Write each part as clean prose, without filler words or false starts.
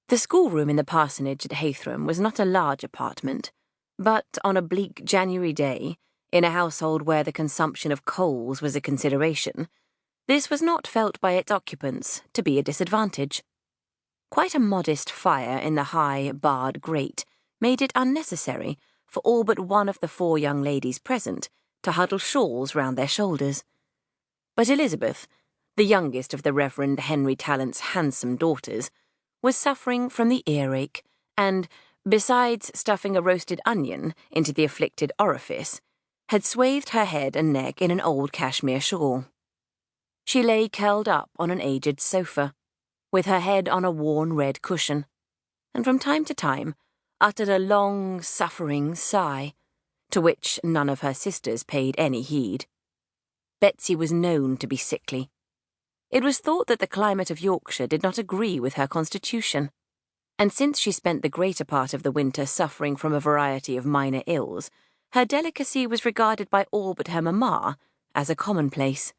The schoolroom in the parsonage at Haythram was not a large apartment, but on a bleak January day, in a household where the consumption of coals was a consideration, this was not felt by its occupants to be a disadvantage. Quite a modest fire in the high, barred grate made it unnecessary for all but one of the 4 young ladies present to huddle shawls round their shoulders. But Elizabeth, the youngest of the Reverend Henry Tallant's handsome daughters, was suffering from the earache and, besides stuffing a roasted onion into the afflicted orifice, had swathed her head and neck in an old cashmere shawl. She lay curled up on an aged sofa, with her head on a worn red cushion, and from time to time uttered a long, suffering sigh, to which none of her sisters paid any heed. Betsy was known to be sickly. It was thought that the climate of Yorkshire did not agree with her constitution, and since she spent the greater part of the winter suffering from a variety of minor ills, her delicacy was regarded by all but her mamma as a commonplace.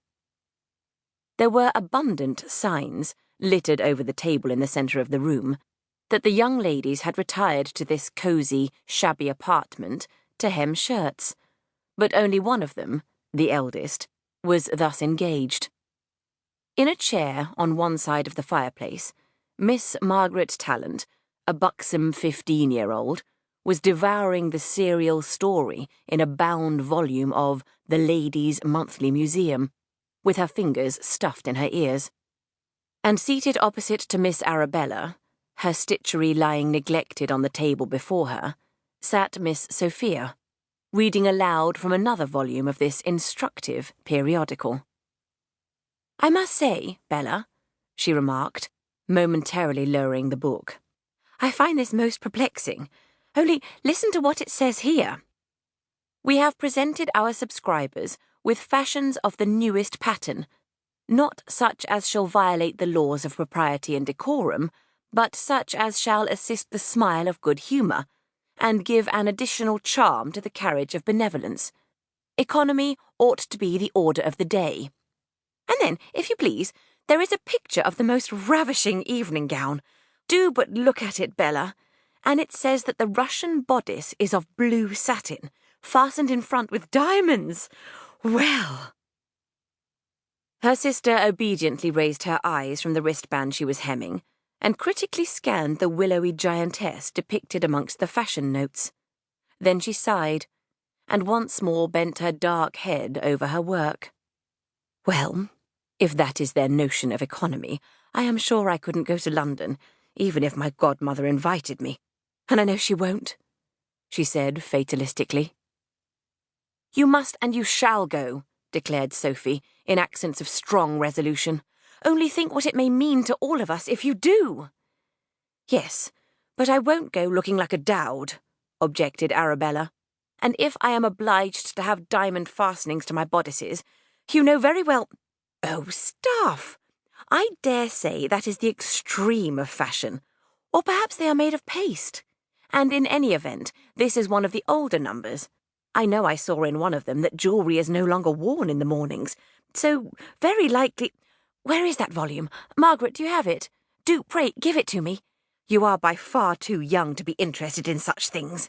There were abundant signs, littered over the table in the centre of the room, that the young ladies had retired to this cosy, shabby apartment to hem shirts, but only one of them, the eldest, was thus engaged. In a chair on one side of the fireplace, Miss Margaret Tallant, a buxom 15-year-old, was devouring the serial story in a bound volume of The Ladies' Monthly Museum, with her fingers stuffed in her ears. And seated opposite to Miss Arabella, her stitchery lying neglected on the table before her, sat Miss Sophia, reading aloud from another volume of this instructive periodical. "I must say, Bella," she remarked, momentarily lowering the book, "I find this most perplexing. Only listen to what it says here. We have presented our subscribers with fashions of the newest pattern, not such as shall violate the laws of propriety and decorum, but such as shall assist the smile of good humour, and give an additional charm to the carriage of benevolence. Economy ought to be the order of the day. And then, if you please, there is a picture of the most ravishing evening gown. Do but look at it, Bella. And it says that the Russian bodice is of blue satin, fastened in front with diamonds. Well!" Her sister obediently raised her eyes from the wristband she was hemming, and critically scanned the willowy giantess depicted amongst the fashion notes. Then she sighed, and once more bent her dark head over her work. "Well, if that is their notion of economy, I am sure I couldn't go to London, even if my godmother invited me, and I know she won't," she said fatalistically. "You must and you shall go," declared Sophie, in accents of strong resolution. "Only think what it may mean to all of us if you do." "Yes, but I won't go looking like a dowd," objected Arabella. "And if I am obliged to have diamond fastenings to my bodices, you know very well—" "Oh, stuff! I dare say that is the extreme of fashion, or perhaps they are made of paste. And in any event, this is one of the older numbers. I know I saw in one of them that jewellery is no longer worn in the mornings, so very likely— Where is that volume? Margaret, do you have it? Do, pray, give it to me. You are by far too young to be interested in such things."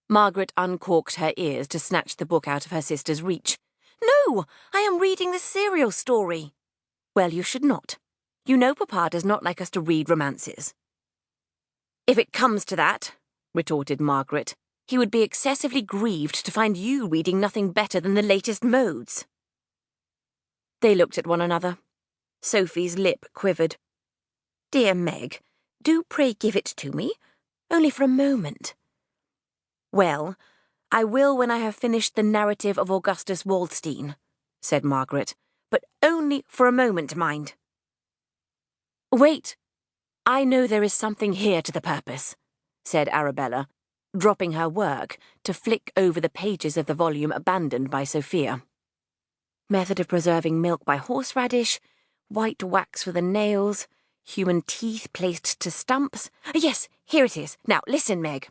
Margaret uncorked her ears to snatch the book out of her sister's reach. "No, I am reading the serial story." "Well, you should not. You know Papa does not like us to read romances." "If it comes to that," retorted Margaret, "he would be excessively grieved to find you reading nothing better than the latest modes." They looked at one another. Sophie's lip quivered. "Dear Meg, do pray give it to me, only for a moment." "Well, I will when I have finished the narrative of Augustus Waldstein," said Margaret, "but only for a moment, mind." "Wait, I know there is something here to the purpose," said Arabella, dropping her work to flick over the pages of the volume abandoned by Sophia. "Method of preserving milk by horseradish, white wax for the nails, human teeth placed to stumps. Yes, here it is. Now, listen, Meg.